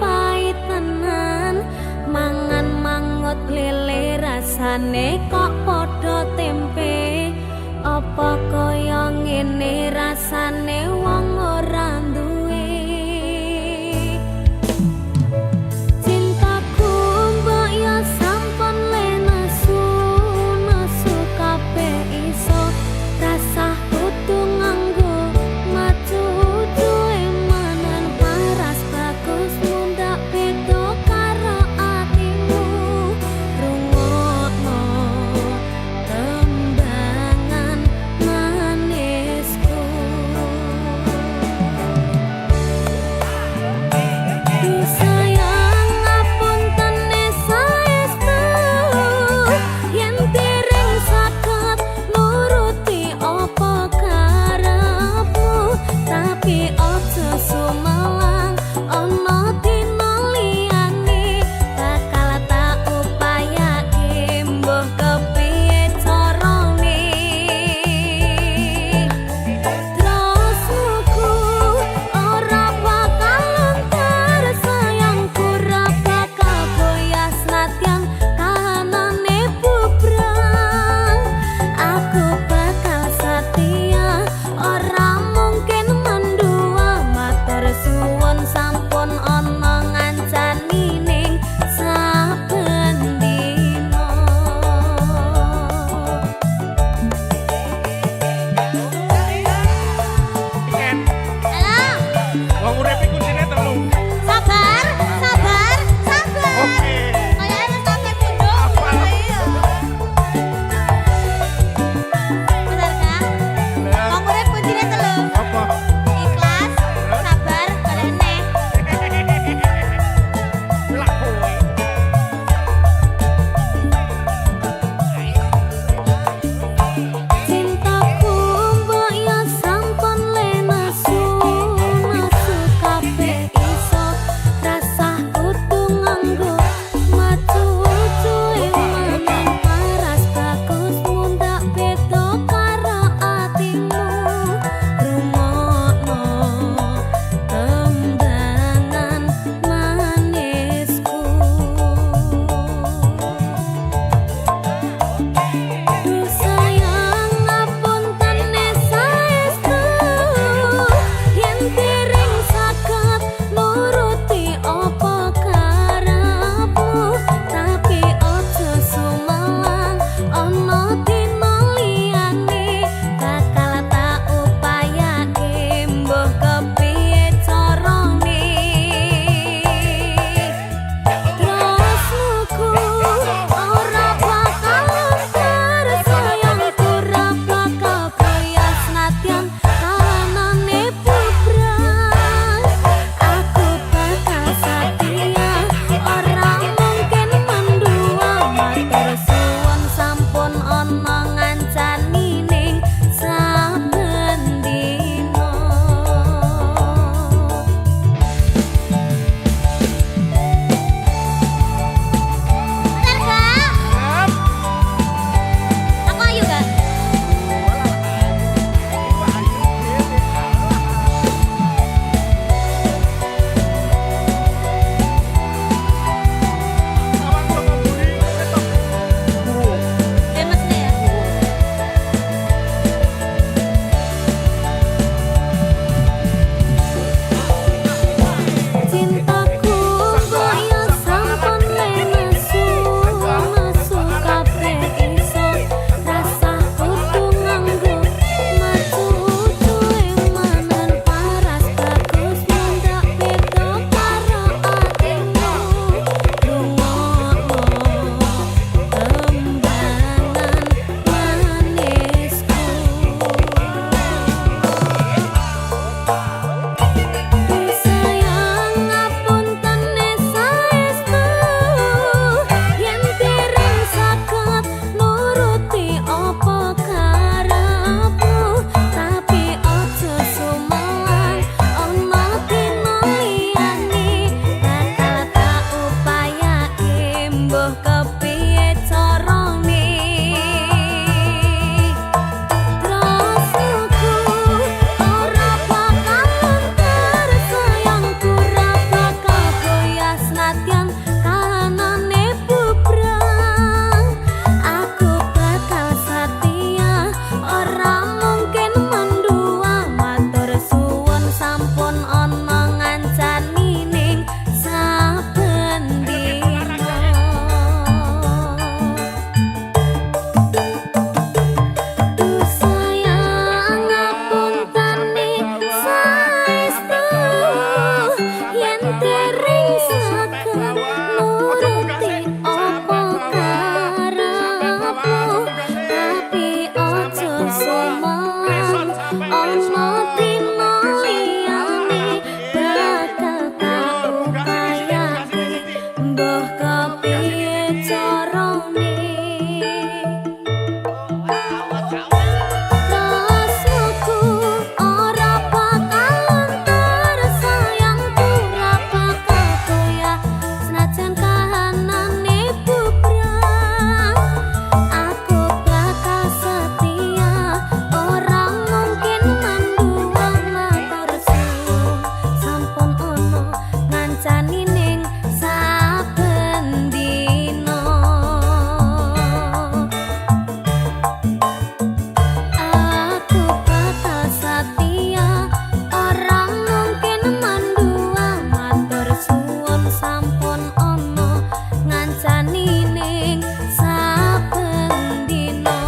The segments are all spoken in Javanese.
pahit tenan mangan mangut lele rasane kok padha tempe apa kaya ngene rasane wong ora duwe cintaku mbok ya sampun lenesu nesu kabeh iso rasa kudu nganggo maju duwe manan paras bagus mundak beda karo atimu rungokno tembangan manisku ngancani ning saben dina. Aku bakal setia, orang mungkin mandua, matur suwun sampun ono ngancani ning saben dina.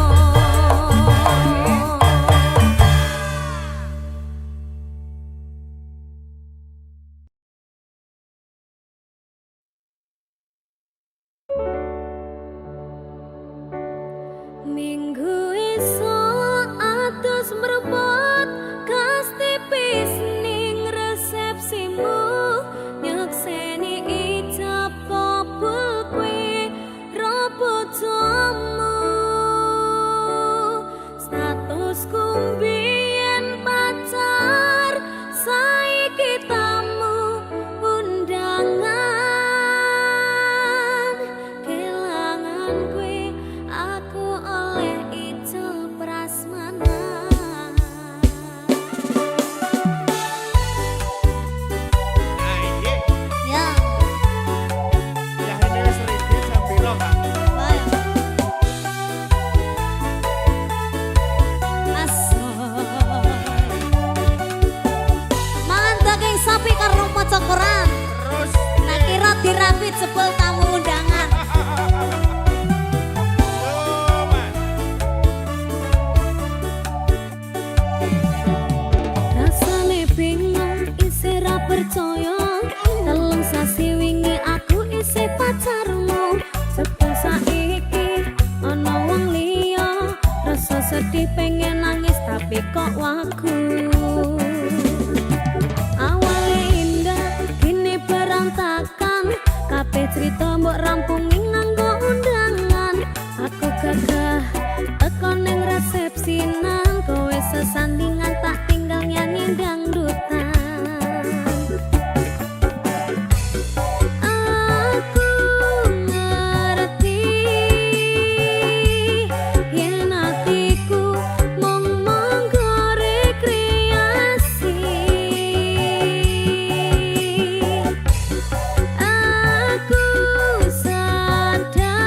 Minggu esuk atus mrebut gas tipis ning resepsimu, nyekseni ijab kabul kowe ro bojomu. Statusku mbiyen pacar, saiki tamu undangan. Kelangan kowe aku oleh ijol prasmanan. Ya, mangan daging sapi karo maca Quran. Nak kira dirapit jebol tamu undangan. Rasane bingung isih ra percaya, telung sasi wingi aku isih pacarmu. Sebab saiki ana wong liya, rasa sedih pengen nangis tapi kok wagu. Awale indah kini berantakan, kabeh cerita mbok rampungi nganggo undangan. Aku gagah teko ning resepsinan, kowe sesandingan tak tinggal nyanyi dangdutan. Aku ngerti yen atiku mung monggo rekreasi. Aku sadar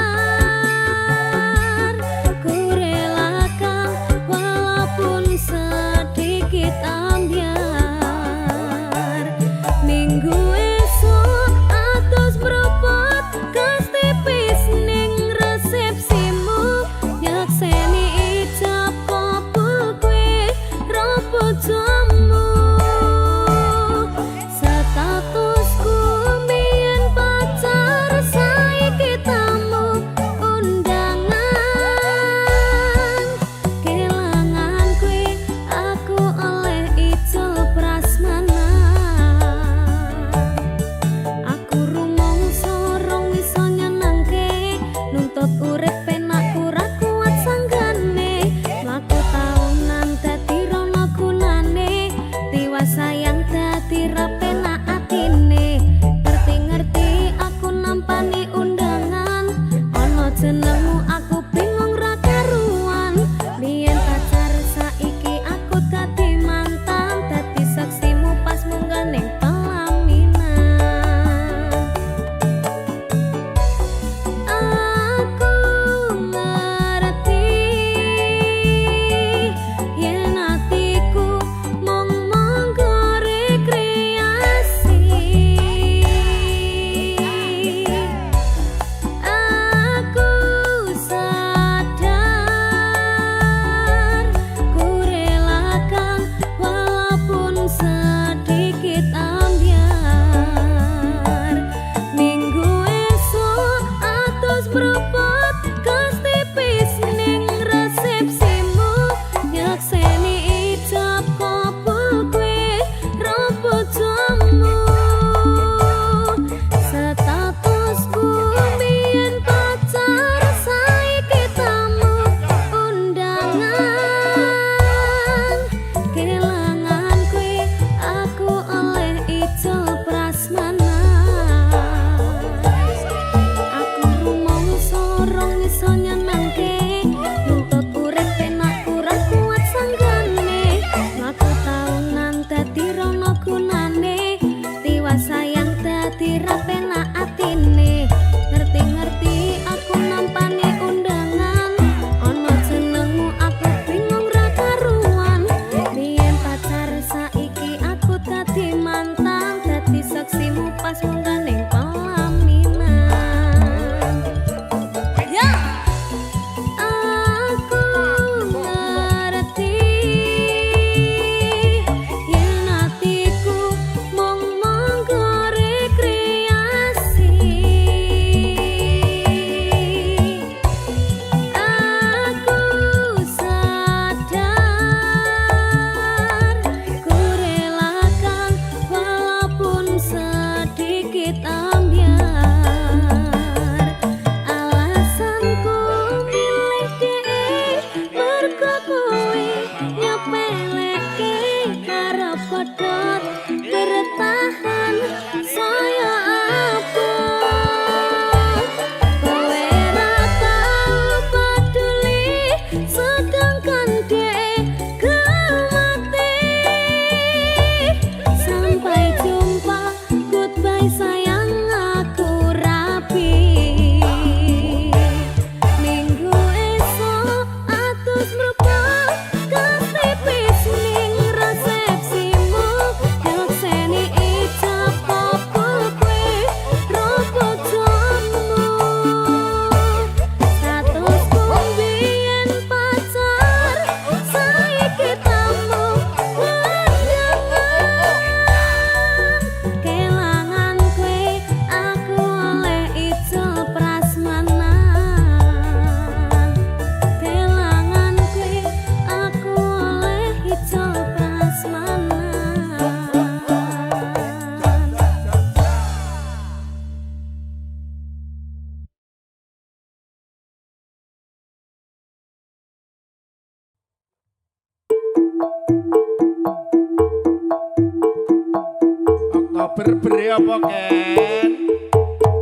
ku relakan walaupun sedih. Berberi apa Ken?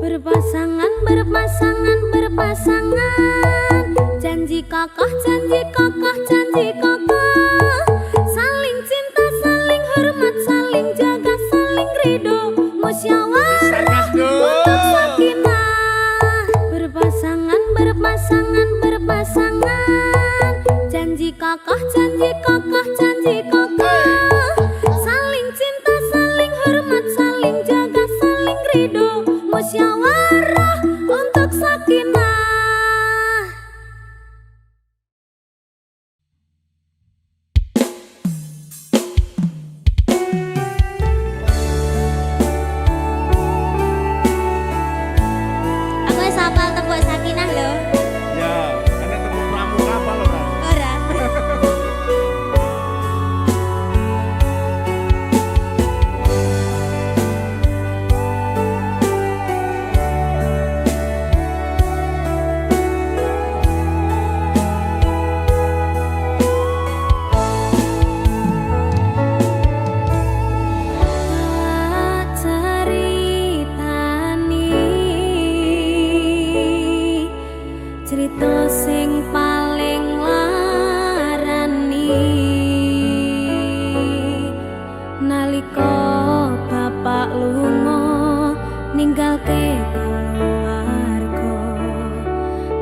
Berpasangan, berpasangan, berpasangan. Janji kakak, janji kakak, janji kakak. Saling cinta, saling hormat, saling jaga, saling ridho, musyawarah untuk sakinah. Berpasangan, berpasangan, berpasangan. Janji kakak, janji kakak, janji kakak. Saling cinta, saling hormat, saling jaga, saling ridho, musyawarah untuk sakinah. Aku wis hafal tembok sakinah lho. Ya, ana temu pramuka apa lho, Ran? Ora. Cerita sing paling larani nalika bapak lunga ninggalke keluarga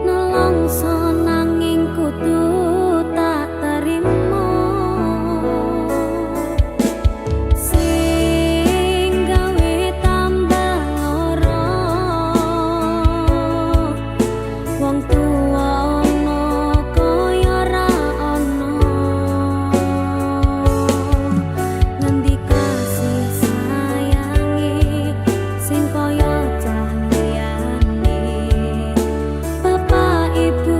nelongso nanging kudu tak terima sing gawe tambah lara wong tuwa ono kaya ra ono ngendi kasih sayangi sing kaya cah liyane bapak ibu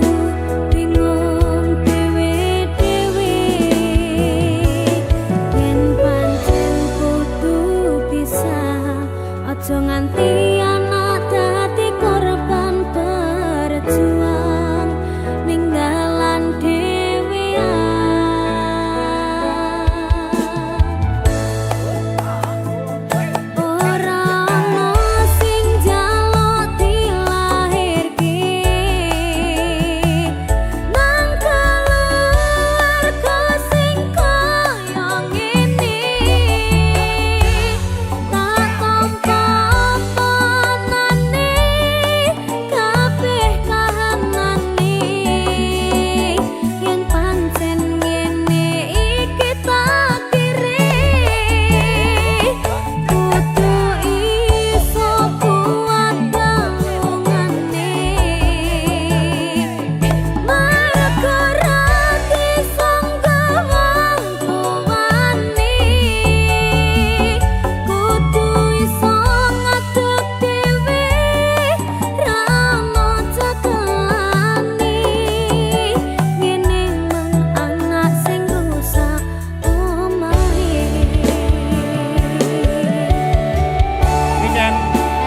bingung dhewe-dhewe yen pancen kudu pisah aja nganti anak dadi korban berjuang ninggalan ora ono sing njaluk dilahirke nang keluarga sing kaya ngene tak tampa panane kabeh kahanane yen pancen ngene iki takdire kudu iso kuat dalungane mergo ra disangga wong tuwane kudu iso ngadeg dhewe ra ono cekelane ngene men anak sing rusak omahe. Iki Ken,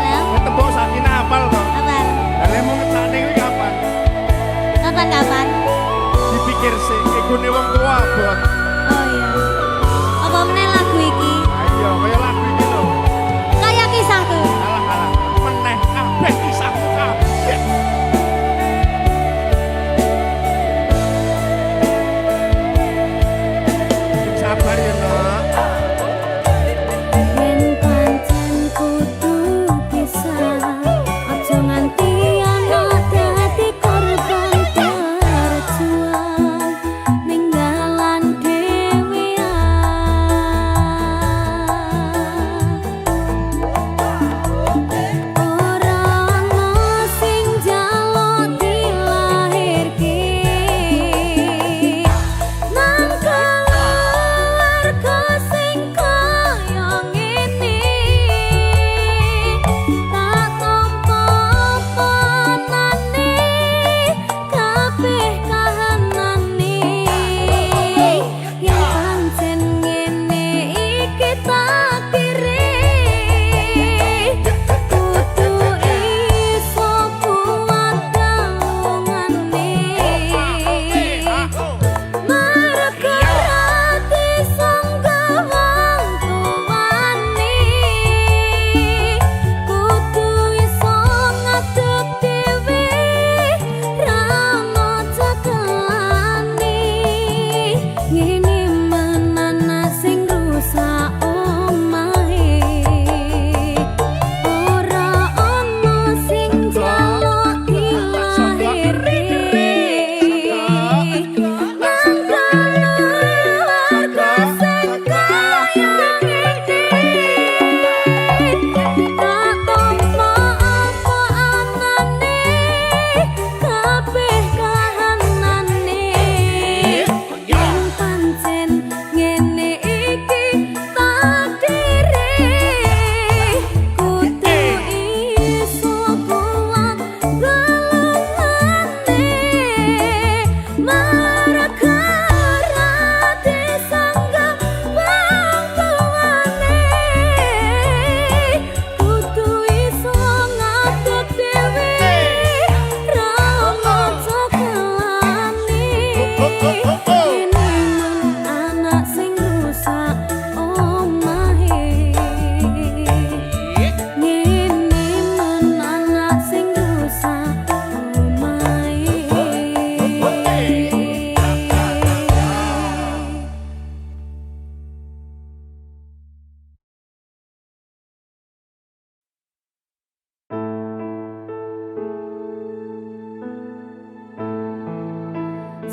Halo, tembok sakinah apal to? kapan? Lah mau ngecane kuwi kapan? Kapan? Dipikir sih, ikune wong tua abot. Oh iya. Apa meneh lagu iki? Ayo, kaya lagu iki lho. Kayak kisahku. Alah, meneh kabeh kisahmu kabeh. Sabar ya, Nak. Yen pancen kudu pisah, aja nganti anak dadi korban berjuang ninggalan dhewe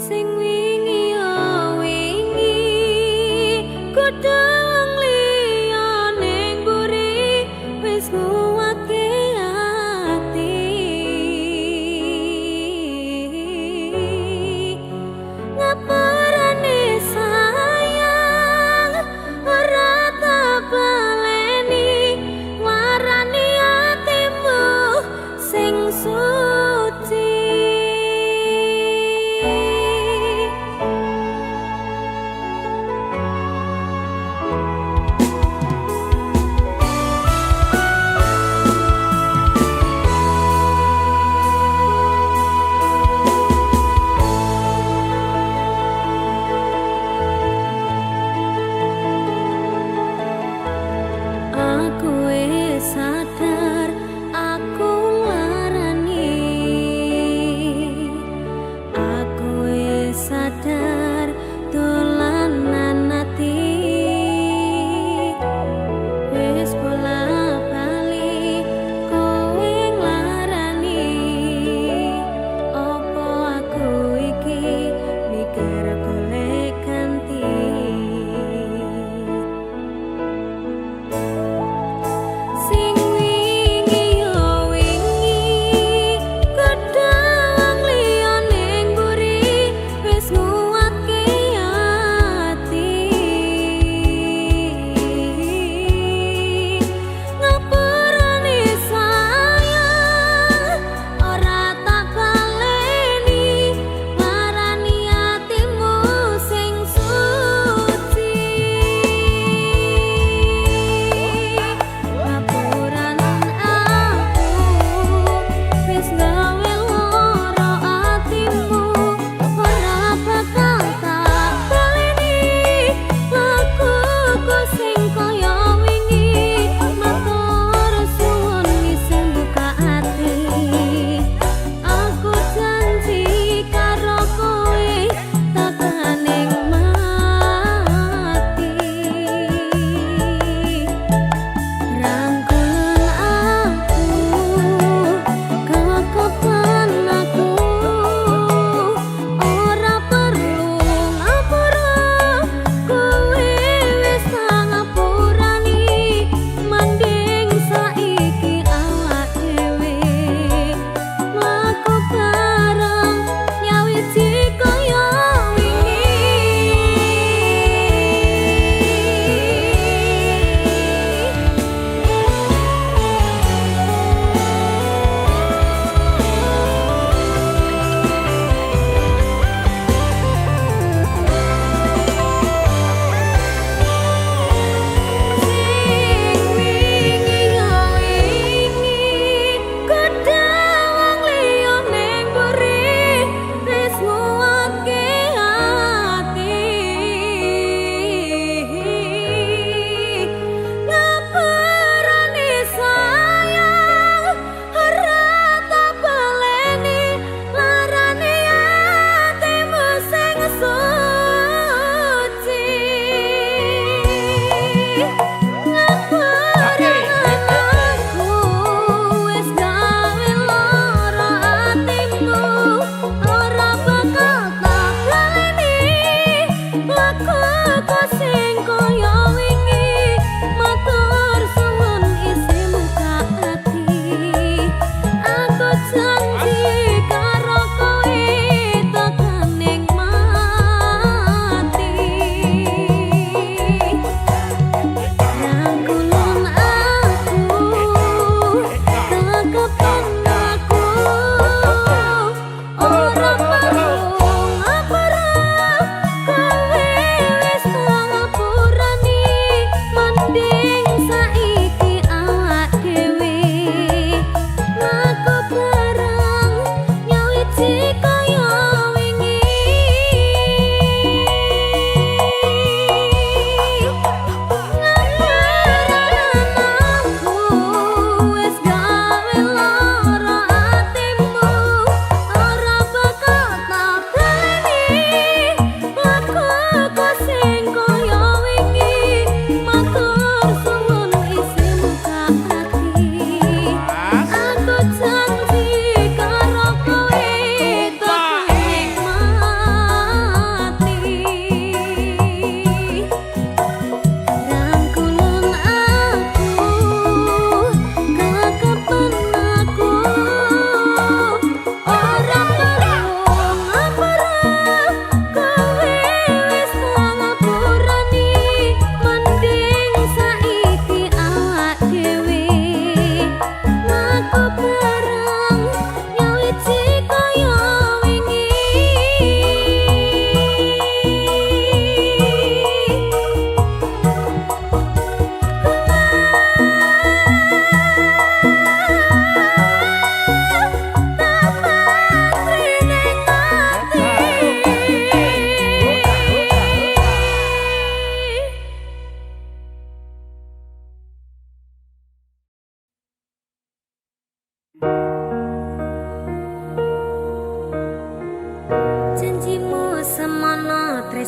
sing wingi yo wingi kudu wong liya ning buri wis nguwake ati ngapurane sayang ora tak baleni warani atimu sing suci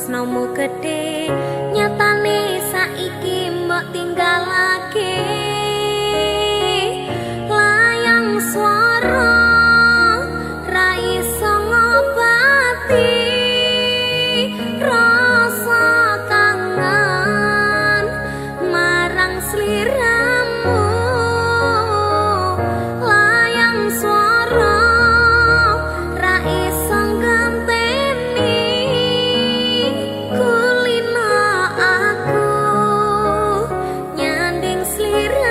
tresnomu gedhe nyatane saiki mbok tinggalake layang swara ra iso ngobati rasa kangen marang sliramu layang swara ra iso ngenteni kulino aku nyanding sliramu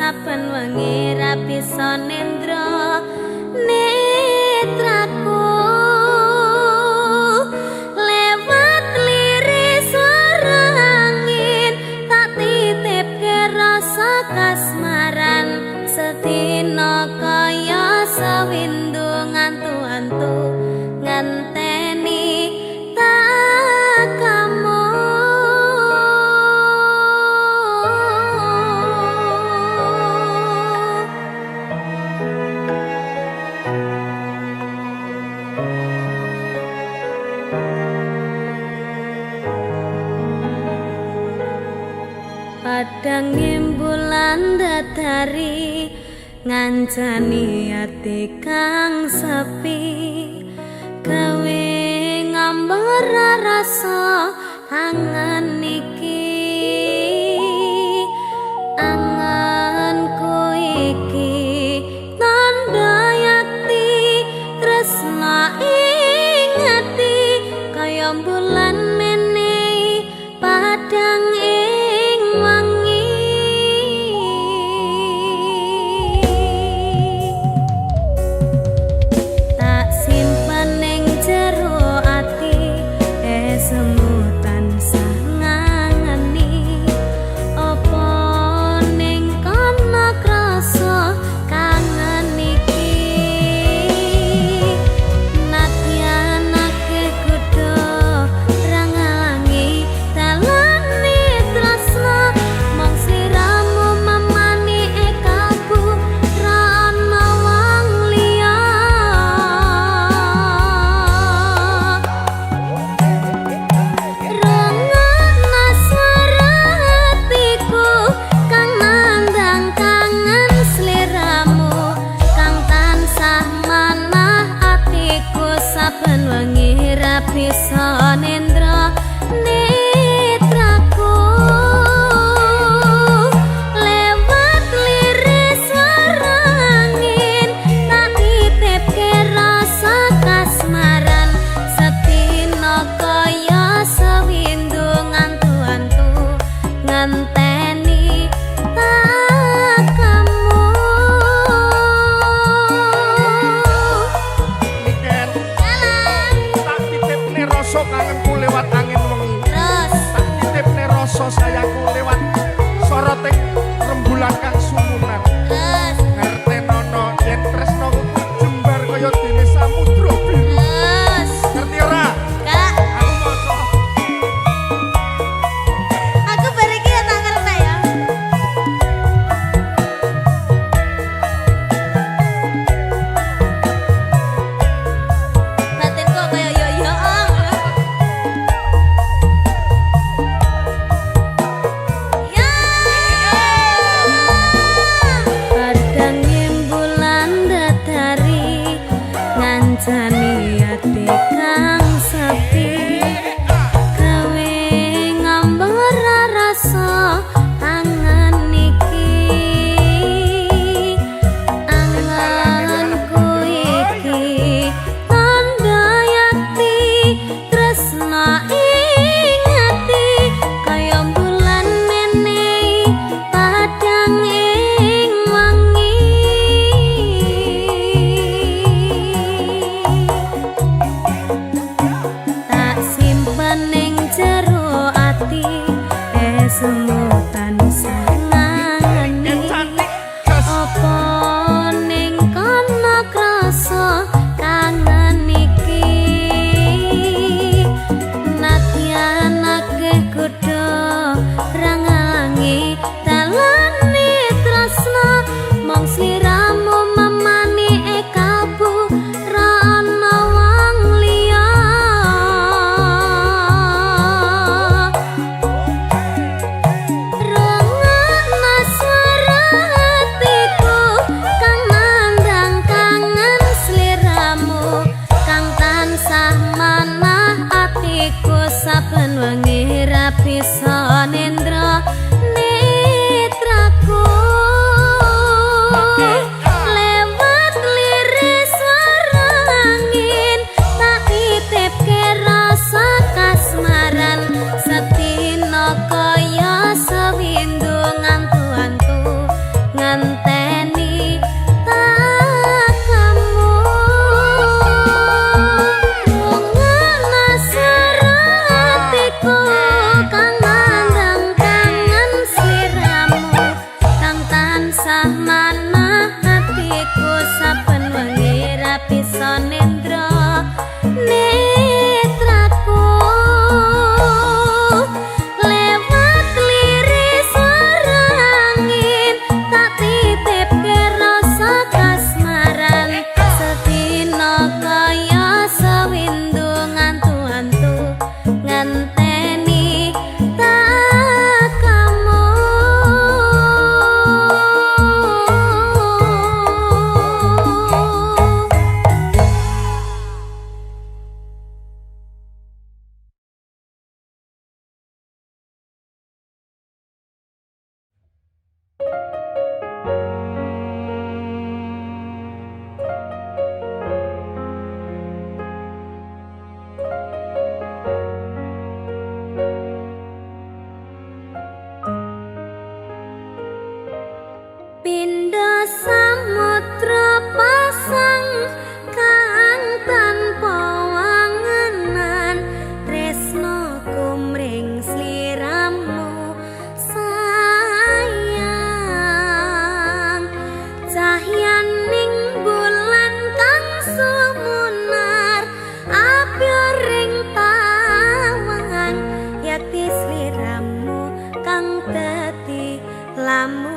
saben wengi ra bisa nendra netraku lewat liris swara angin tak titipke rasa kasmaran sedina kaya sawindu ngantu-antu ngenteni tak kamu. Padang bulan dadari ngancani ati kang sepi gawe ngambar rasa angan iki anganku iki tanda yakti tresna ing ati kaya bulan menehi padang ing wangi tak simpen ning jero ati semu tansah ngangen Pindha samudra pasang kang tanpa wangenan tresno kumring sliramu sayang cahyaning bulan kang sumunar api ring tawang yati sliramu kang dadi lamunan.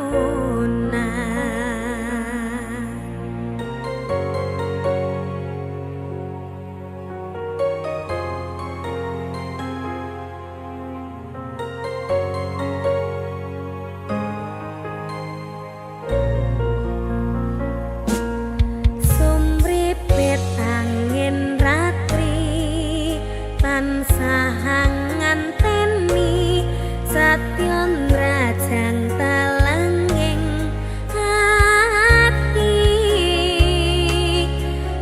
Sumripit angin ratri tansah nganteni satyon rajang talanging hati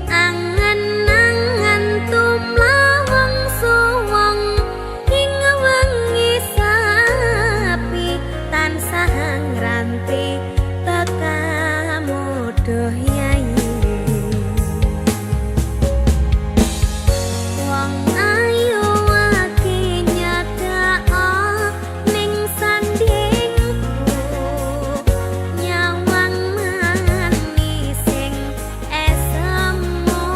angen-angen tumlawang suwung ing wengi sapi tansah ngranti tekamu doh yayi wong ayu aki nyadao ning sandingku nyawang manising esemu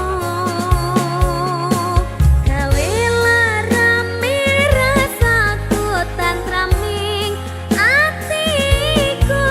gawe larame rasaku tantraming atiku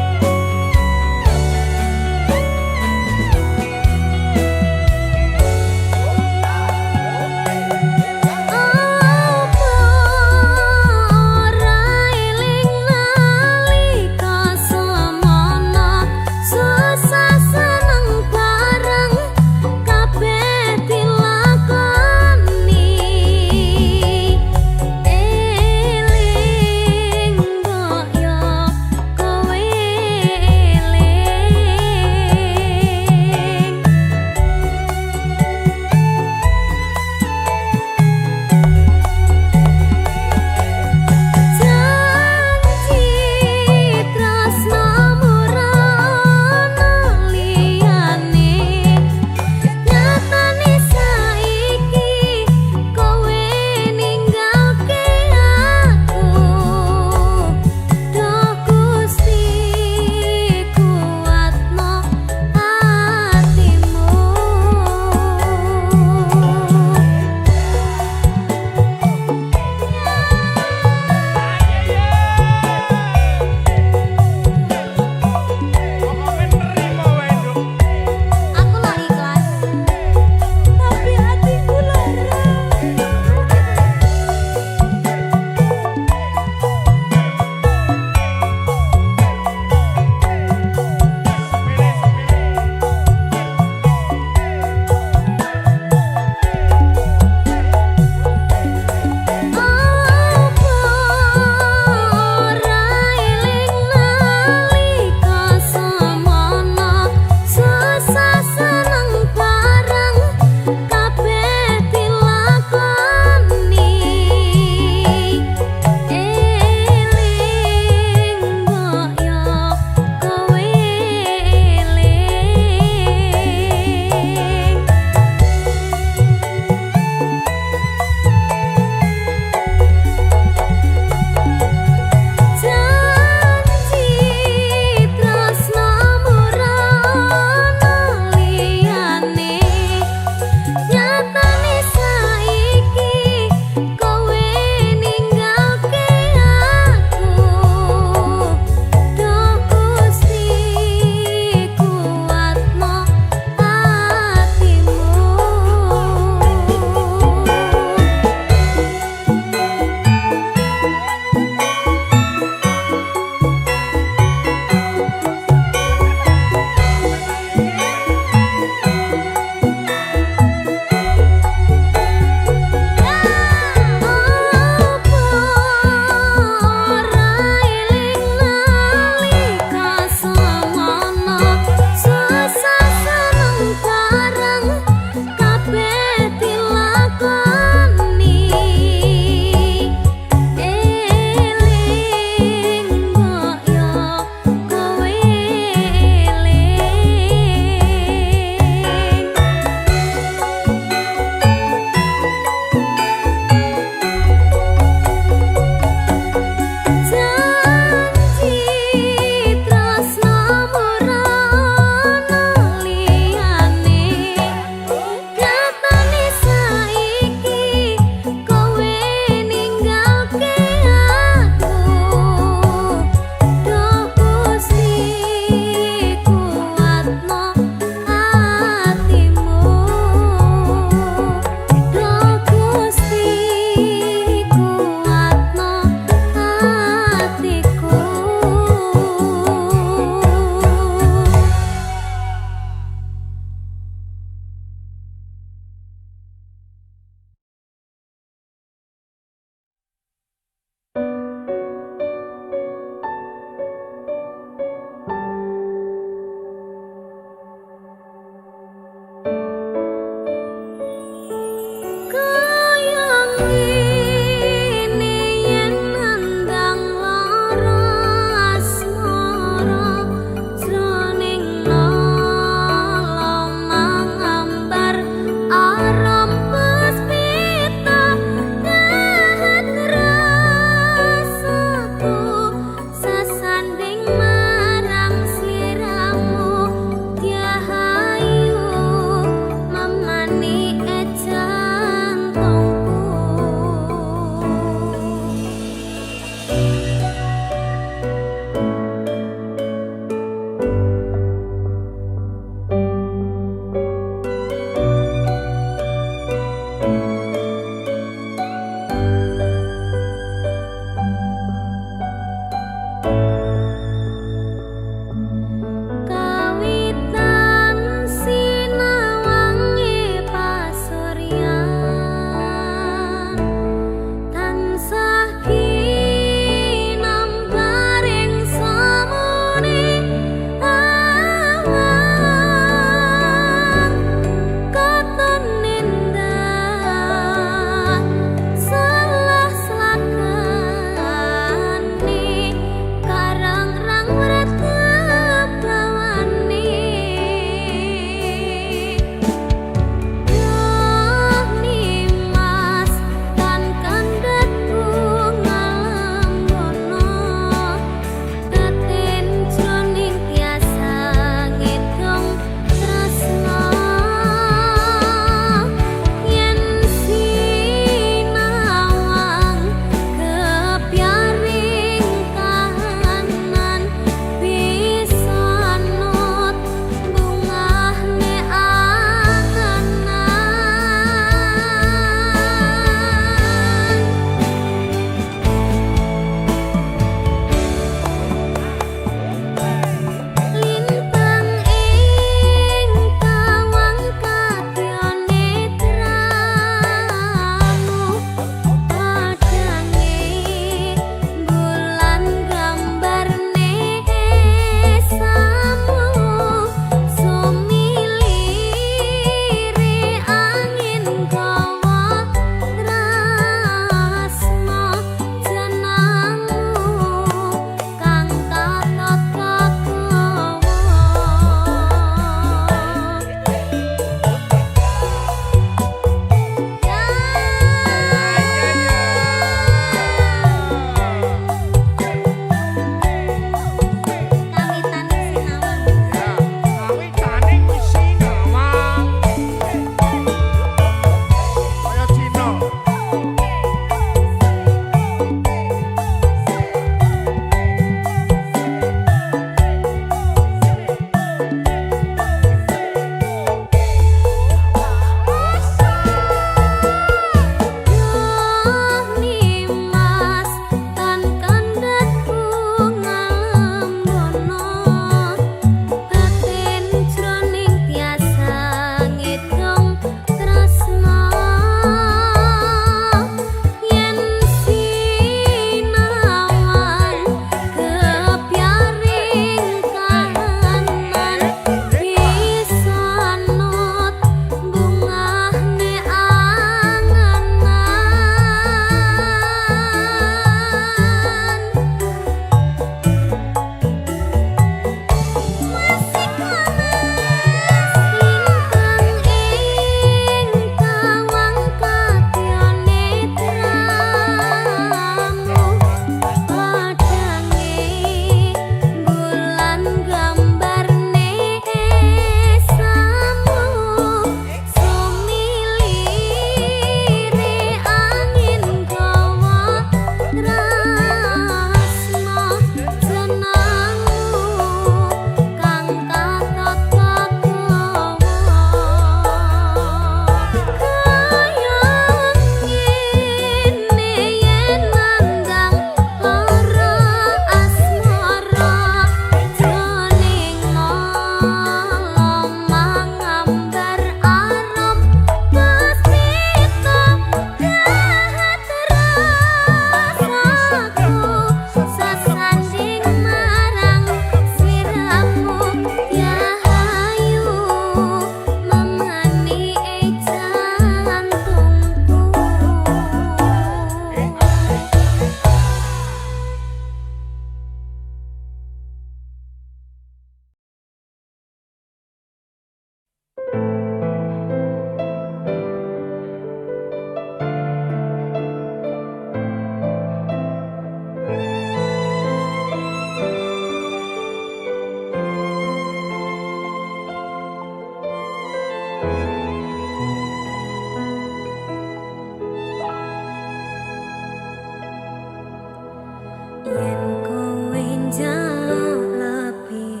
Yen kowe njaluk lebih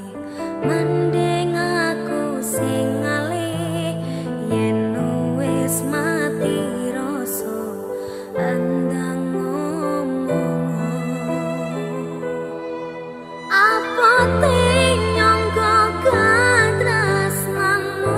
mending aku sing ngalih. Yen wis mati rasa andang ngomong. Apa nyangka katresnanmu?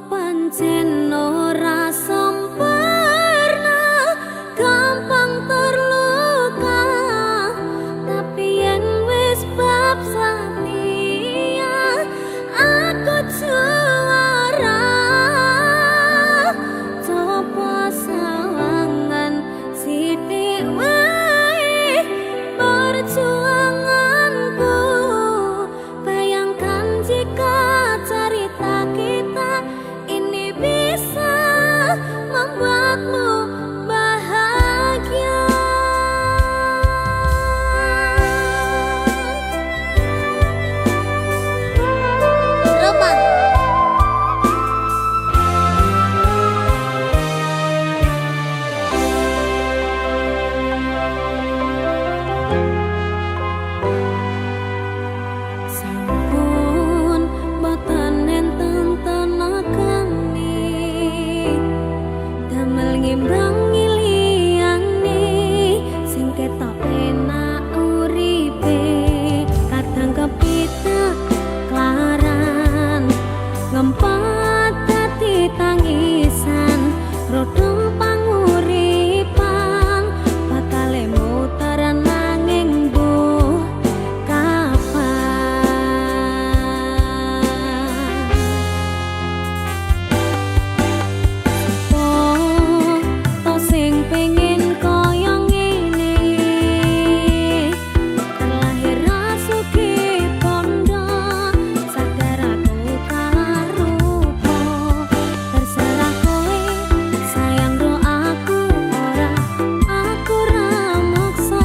pancen ora sempurna, gampang terluka, tapi yen wis bab setia aku juara. Coba sawangan sithik wae perjuanganku, bayangkan jika cerita kita ini bisa Ngempet dadi tangisan rodong panguripan bakale muteran nanging mbuh kapan. Oh, to sing pengen koyo ngene terlahir rasuki pondo sadar aku kalah rupa terserah kowe sayang do aku ora maksa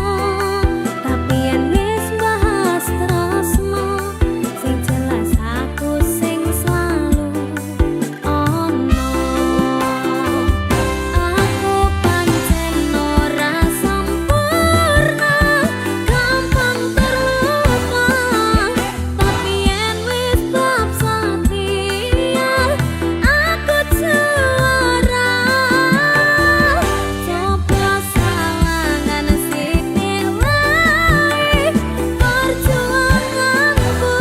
tapi yen wis bahas tresno sing jelas aku sing selalu ono. Aku pancen ora sempurna gampang terluka tapi yen wis bab setia aku juara. Coba sawangan sithik wae perjuanganku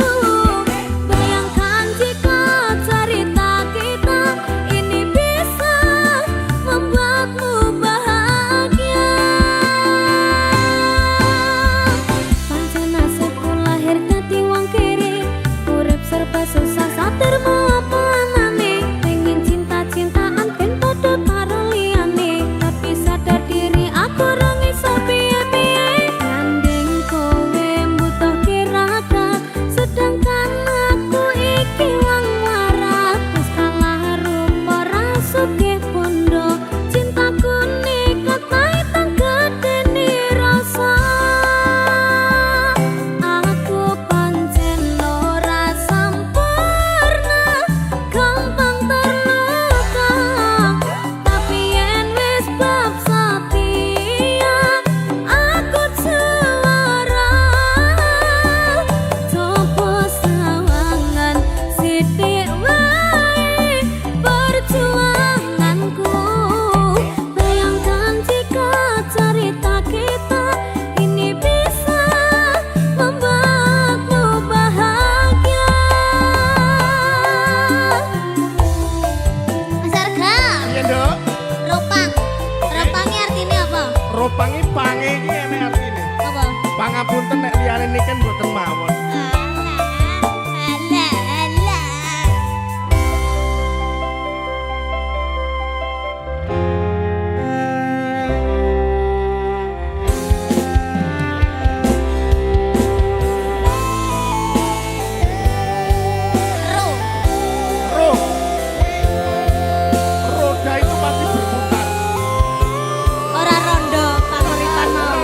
bayangkan jika cerita kita ini bisa membuatmu bahagia. Pancen nasibku lahir dadi wong kiri urip serba susah satermu apa anane pengen cinta-cintaan ben padha karo liyane tapi sadar diri aku ora iso piye-piye gandeng kowe butuh kiraka sedangkan aku iki wong waras wis kalah rupa rasuke pondo cintaku nikat nang gedene rasa. Aku pancen ora sempurna gampang terluka tapi yen wis bab setia aku juara. Coba sawangan sithik wae perjuanganku bayangkan jika cerita kita ini bisa membuatmu bahagia. Mas Arga, Iya, Nduk. ropang. Ropangnya artinya apa? Ropangi pange iki enek artine. Apa? Pangapunten nek liyane niken mboten mawon. Alah, alah. Roh. Roda itu pasti berputar. Ora rondo panguripan mau.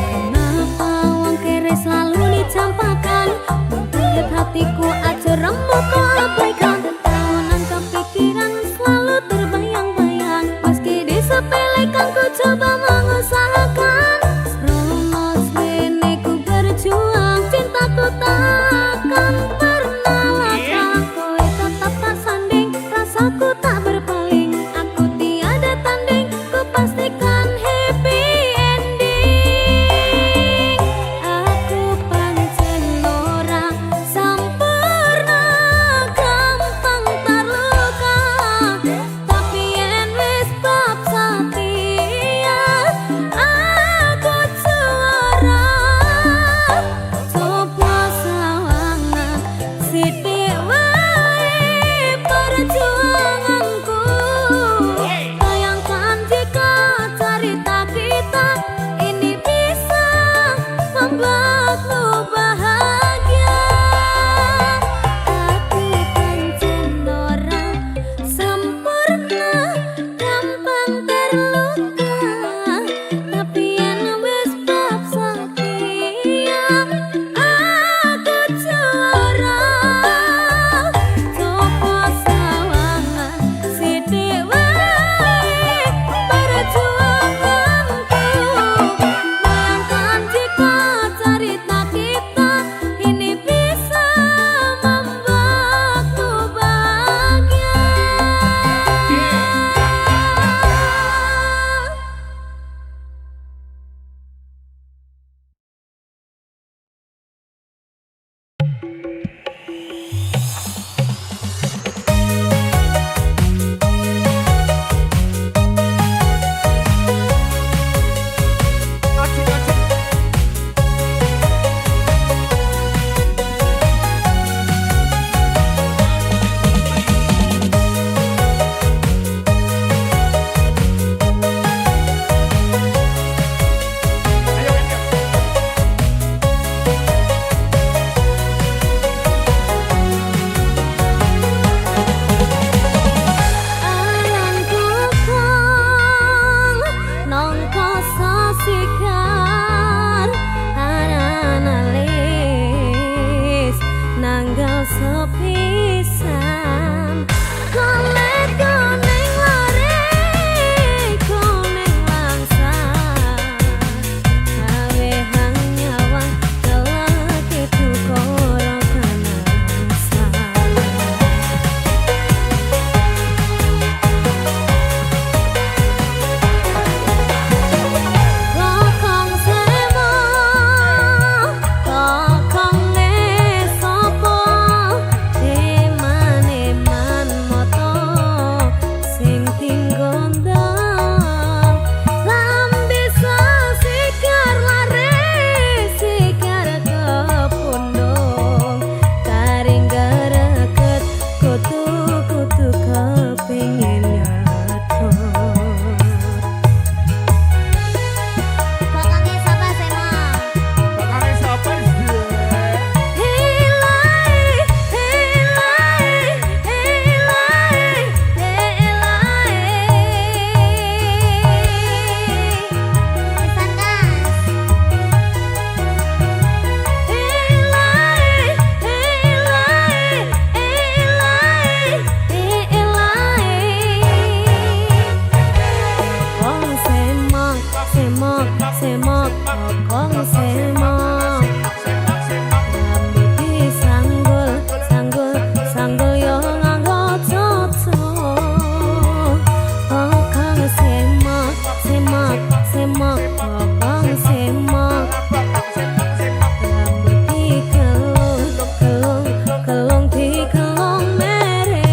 Kenapa wong kere selalu dicampakan membuat hatiku aja remuk kau abaikan tahunan kepikiran selalu terbayang-bayang meski disepelekan ku coba mengusahakan serumos ini ku berjuang cintaku takkan pernah latah kowe tetap tak sanding rasaku tak berpaling aku tiada tanding ku pastikan happy ending. Aku pancen ora sempurna sepisan golek koneng lare koneng langsat gawe hang nyawang kelak itu koro kanasa lokong semo lokong nesopo eman-eman moto sing tinggondang lambe sikar lare sikar kepundung taring gereket kutu-kutu kepingin nyato Pokoknya sapa sema Bakale sapa sih? Hilai, hilai, hilai, hilai. Sangas. Hilai, hilai, hilai, hilai. Kong semok, semok, semok, kong semok. Rambut disanggul, sanggul, sanggul yo nganggo cocok. Kong semok, semok, semok, kong semok. Rambut dikelung, kelung, kelung dikelung mere.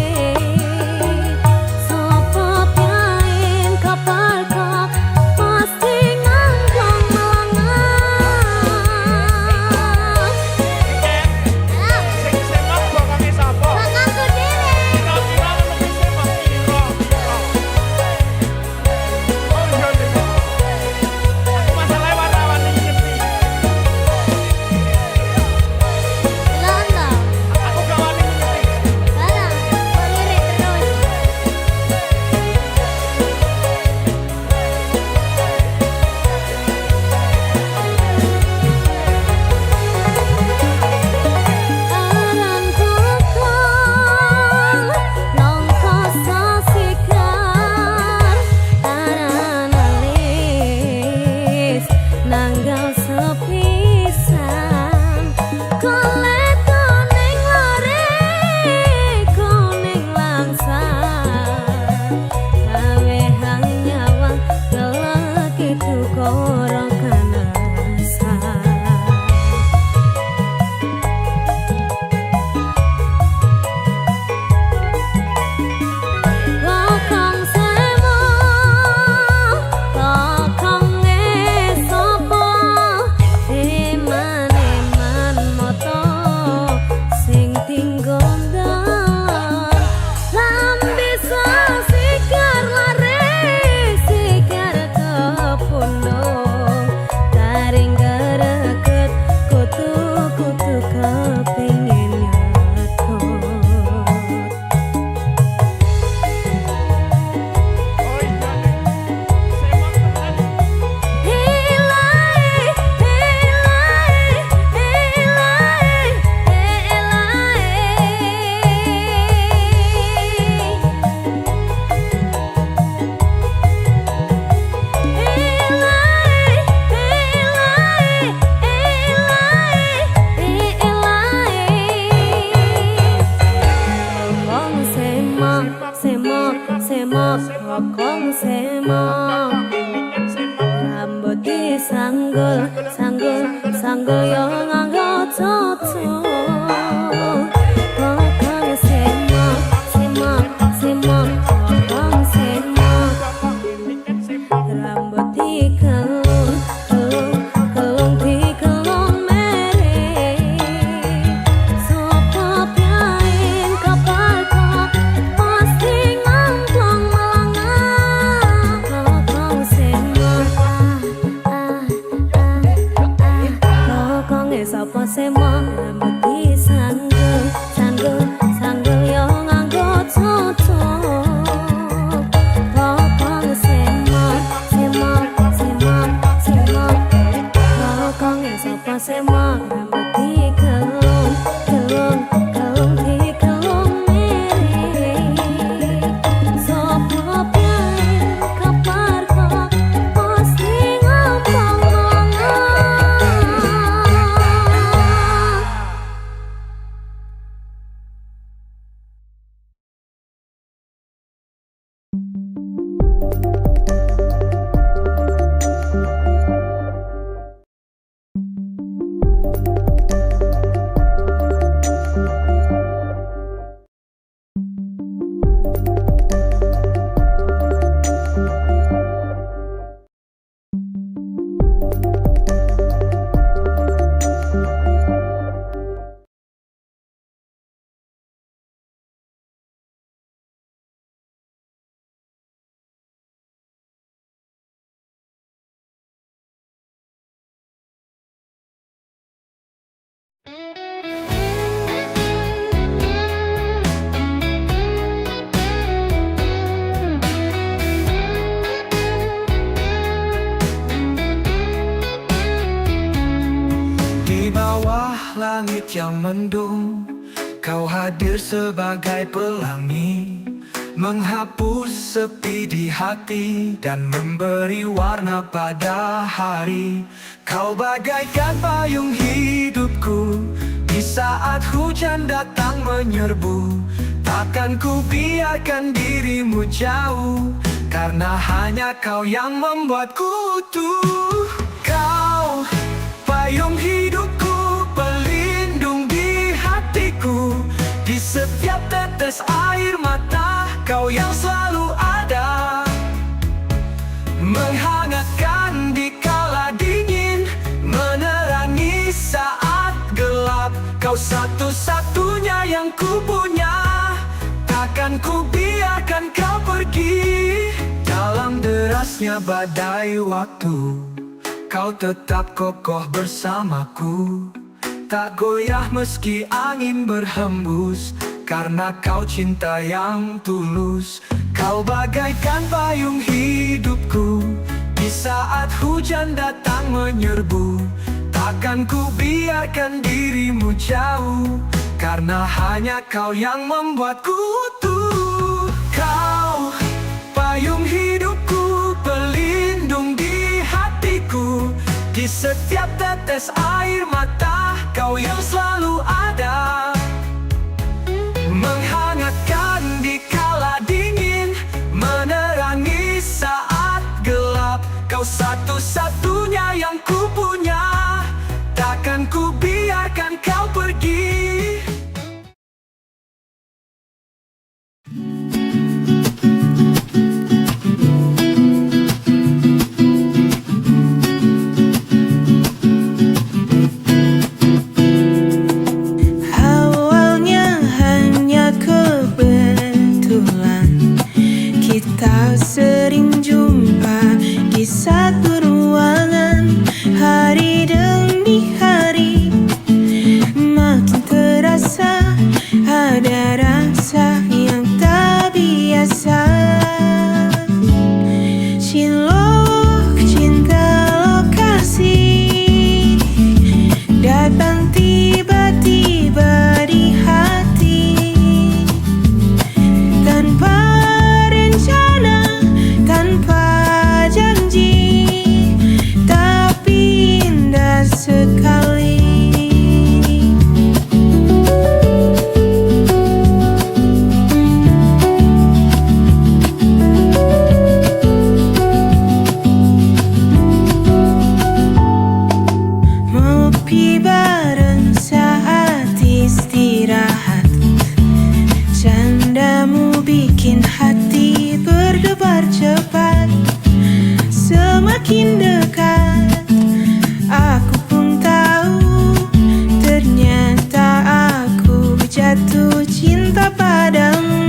Sopo piain kapal kok pasti ngangkong melangan. Sing semak bakale sapa? Aku dhewe. Kira-kira lebih semak piro? Oh iya nih. Aku masalah warna-warni ngerti. Londo. Aku gak wani ngerti. Mana? Kok lirik terus? Aran tukang nongko sasikar aran alis nanggal sepisan golek koneng lare koneng langsat gawe hang nyawang kelak itu koro kanasa lokong semo lokong nesopo eman-eman moto sing tinggondang lambe sikar lare sikar kepundung taring gereket kutu-kutu kepingin nyato Oh iya nih. Semak tenan. Hilai, hilai, hilai, semok, kong semok. Rambut disanggul, sanggul, sanggul yo nganggo cocok. Kong semok, semok, semok, kong semok. Rambut dikelung, kelung, kelung dikelung mere. Sopo piain kapal kok pasti ngangkong melangan. Kong semok, kong Di bawah langit yang mendung, kau hadir sebagai pelangi, menghapus sepi di hati dan memberi warna pada hari. Kau bagaikan payung hidupku di saat hujan datang menyerbu. Takkan ku biarkan dirimu jauh, karena hanya kau yang membuatku utuh. Kau payung hidupku, pelindung di hatiku. Di setiap tetes air mata, kau yang selalu ada, menghangatkan di kala dingin, menerangi saat gelap. Kau satu-satunya yang ku punya, takkan ku biarkan kau pergi. Dalam derasnya badai waktu, kau tetap kokoh bersamaku, tak goyah meski angin berhembus, karena kau cinta yang tulus. Kau bagaikan payung hidupku di saat hujan datang menyerbu. Takkan ku biarkan dirimu jauh, karena hanya kau yang membuatku utuh. Kau payung hidupku, pelindung di hatiku. Di setiap tetes air mata, kau yang selalu ada, menghangatkan di kala dingin, menerangi saat gelap. Kau satu-satunya yang ku punya, takkan ku biarkan kau pergi. Awalnya hanya kebetulan kita sering jumpa di satu ruangan. Hari demi hari makin terasa ada rasa yang tak biasa. Cilok cinta lokasi datang tiba-tiba di hati, tanpa rencana, tanpa janji, tapi indah sekali. Ngopi bareng saat istirahat, candamu bikin hati berdebar cepat. Semakin dekat, aku pun tahu ternyata aku jatuh cinta padamu.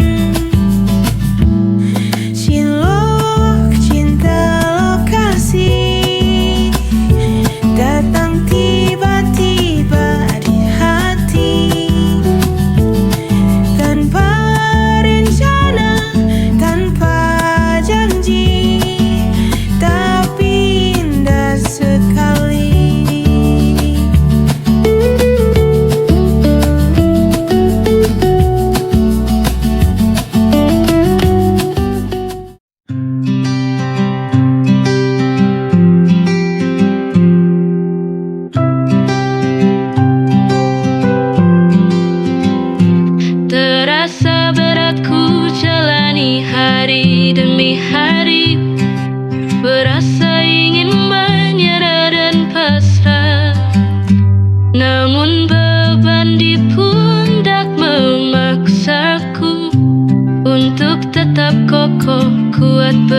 Cilok cinta lokasi datang tiba-tiba di hati, tanpa rencana, tanpa janji, tapi indah sekali. Terasa berat ku jalani hari demi hari.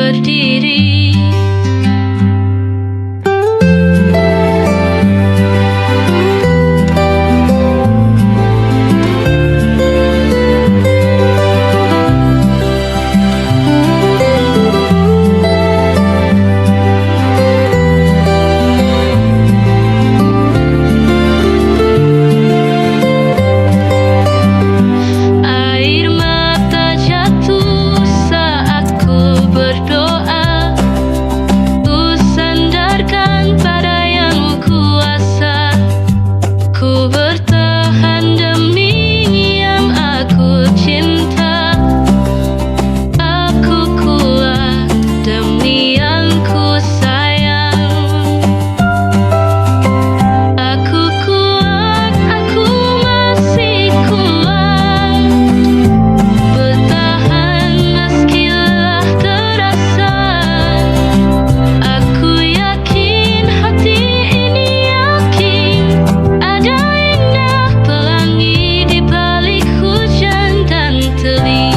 berdiri. Air mata jatuh saat ku berdoa, ku sandarkan pada Yang Kuasa. Ku bertahan demi yang aku cinta, aku kuat demi yang ku sayang. Aku kuat, aku masih kuat, bertahan meski lelah terasa. Aku yakin, hati ini yakin, ada indah pelangi di balik hujan dan teling.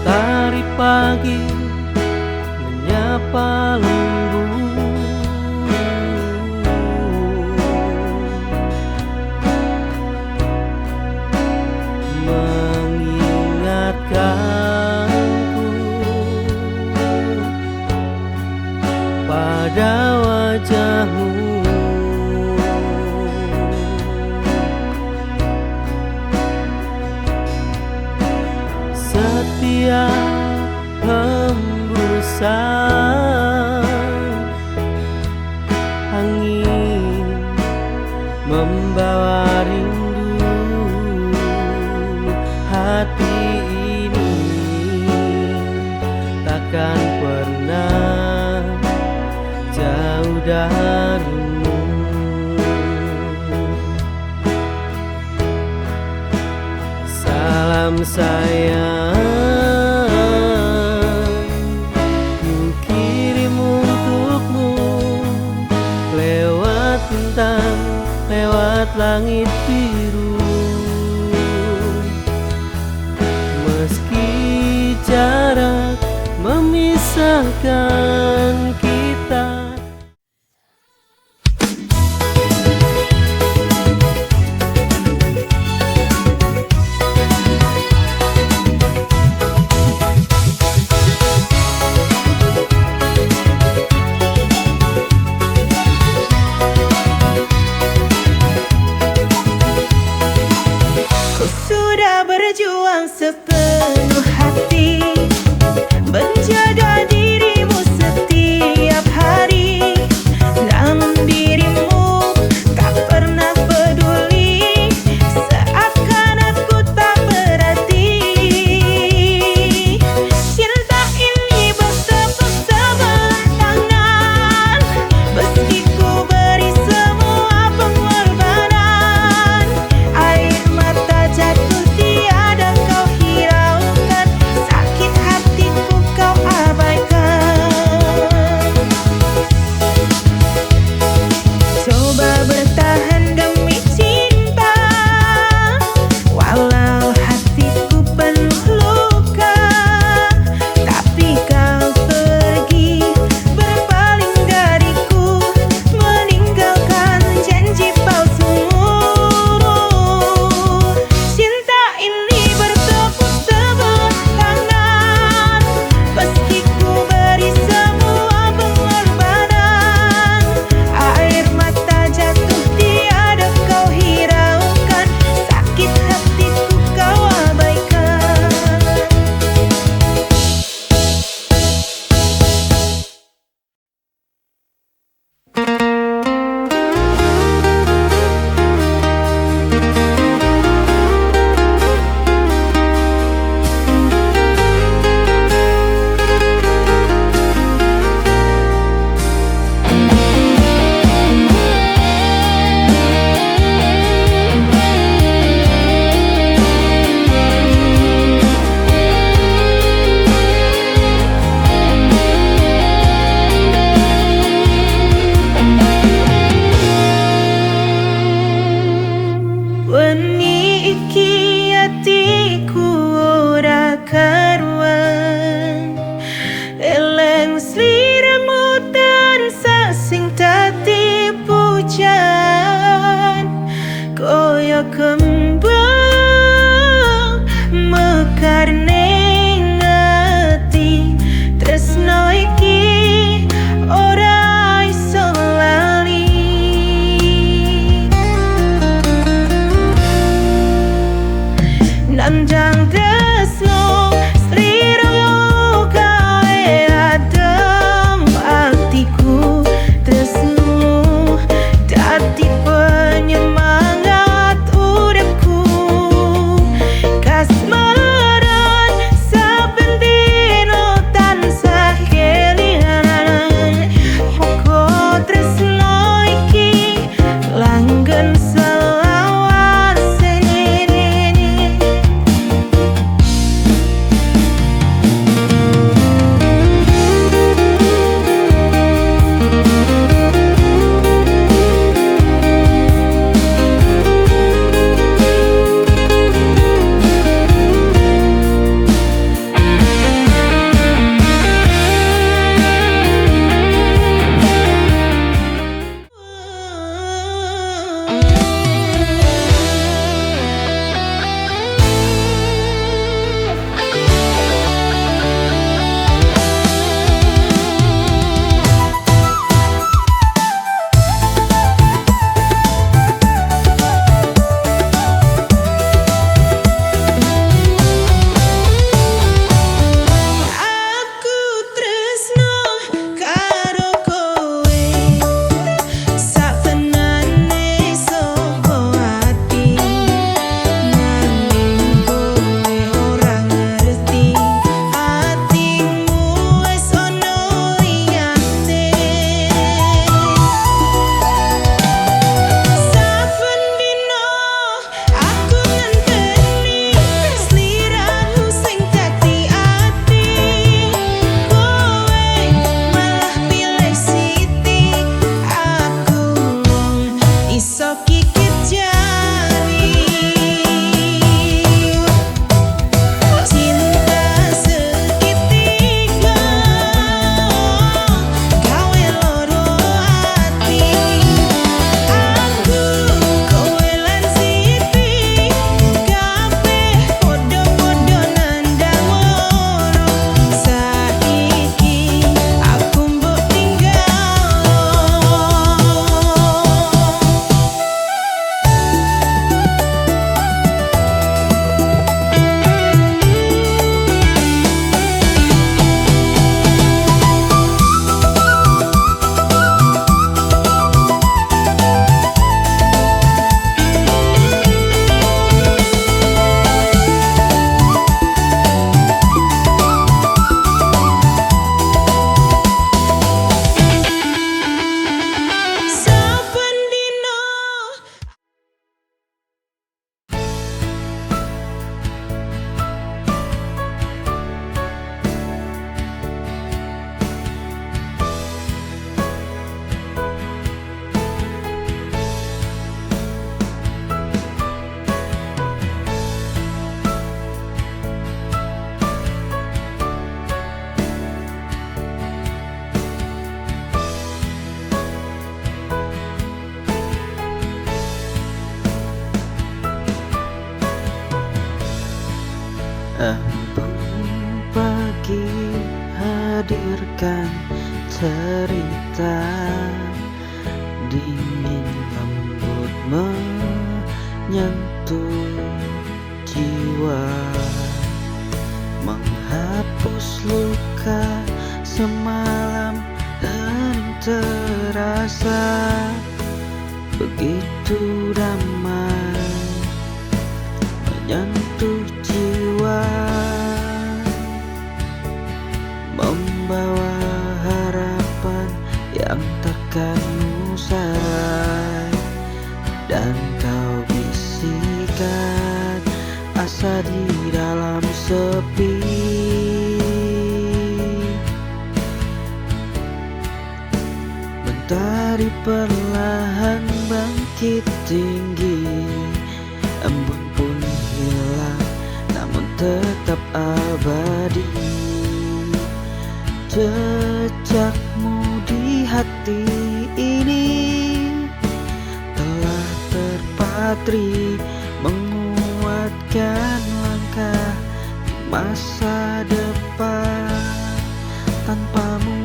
Tari pagi menyapa lembu, mengingatkanku pada wajahmu. Setiap hembusan angin membawa rindu, hati ini takkan pernah jauh darimu. Salam sayang ku kirim untukmu, lewat bintang, lewat langit biru. Meski jarak memisahkan kita. Ku sudah berjuang sepenuh hati, menjaga dirimu setiap hari. Namun dirimu tak pernah peduli, seakan aku tak berarti. Cinta ini bertepuk sebelah tangan, meski ku beri semua pengorbanan. Air mata jatuh tiada kau hiraukan, sakit hatiku kau kembang mekar ning ati tresno iki ora iso lali. Nandang tresno sliramu gawe adem atiku, tresno dadi penyemangat uripku. Kasmaran saben dino tansah kelingan, muga tresno iki langgeng selawase. Embun pagi hadirkan cerita dingin lembut menyentuh jiwa, menghapus luka semalam dan terasa begitu damai menyentuh jiwa, membawa harapan yang takkan usai, dan kau bisikan asa di dalam sepi. Mentari perlahan bangkit tinggi, embun pun hilang namun tetap abadi. Jejakmu di hati ini telah terpatri sekian langkah di masa depan tanpamu.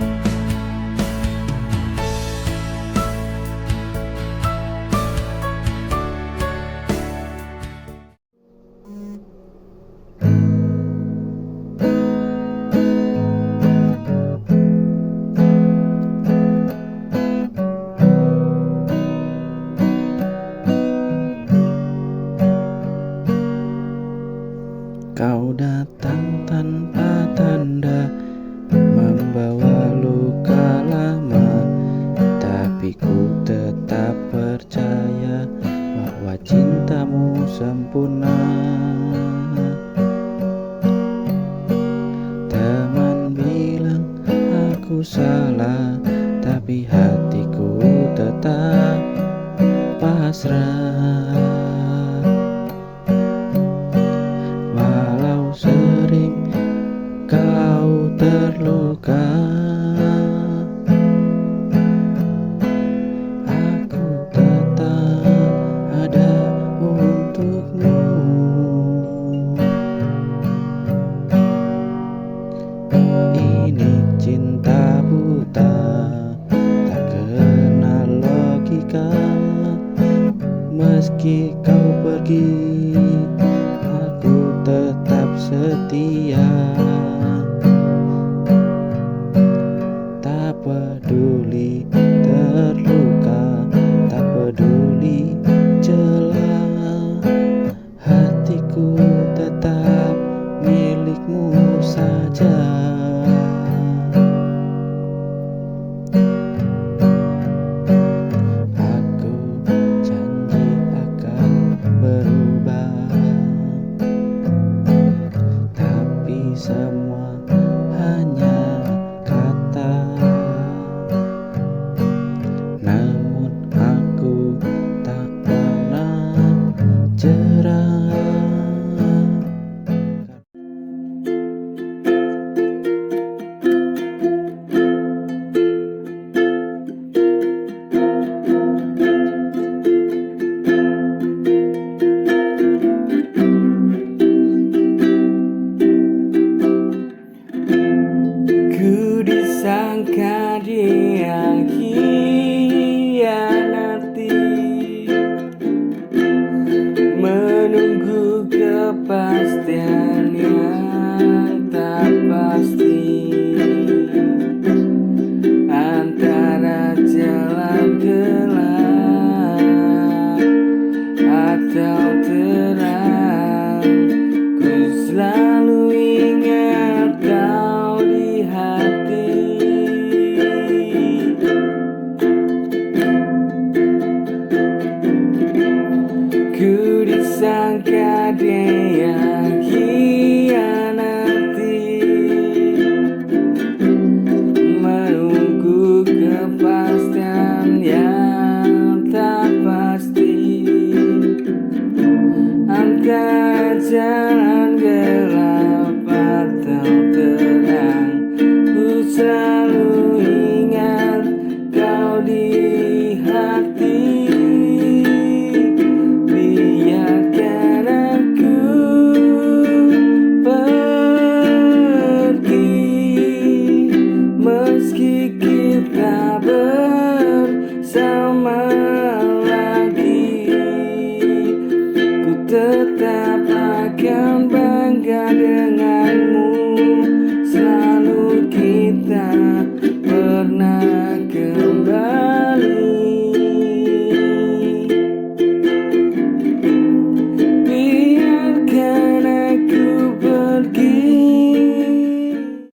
Kau datang tanpa tanda, membawa luka lama, tapi ku tetap percaya bahwa cintamu sempurna. Teman bilang aku salah, tapi hatiku tetap pasrah. Walau sering kau terluka, aku tetap ada untukmu. Ini cinta buta, tak kenal logika. Meski kau pergi, aku tetap setia. Tak peduli terluka, tak peduli celah, hatiku tetap milikmu saja. Aku janji akan berubah, tapi semua hanya kata. Namun aku tak pernah jerah. Ku disangka dia khianati, menunggu kepastian yang tak pasti antara jalan gelap atau terang. Ku selalu ingat kau di hati. Ku disangka dia khianati, menunggu kepastian yang tak pasti antara jalan gelap atau terang. Ku selalu ingat kau di hati. Biarkan aku pergi, meski kita bersama.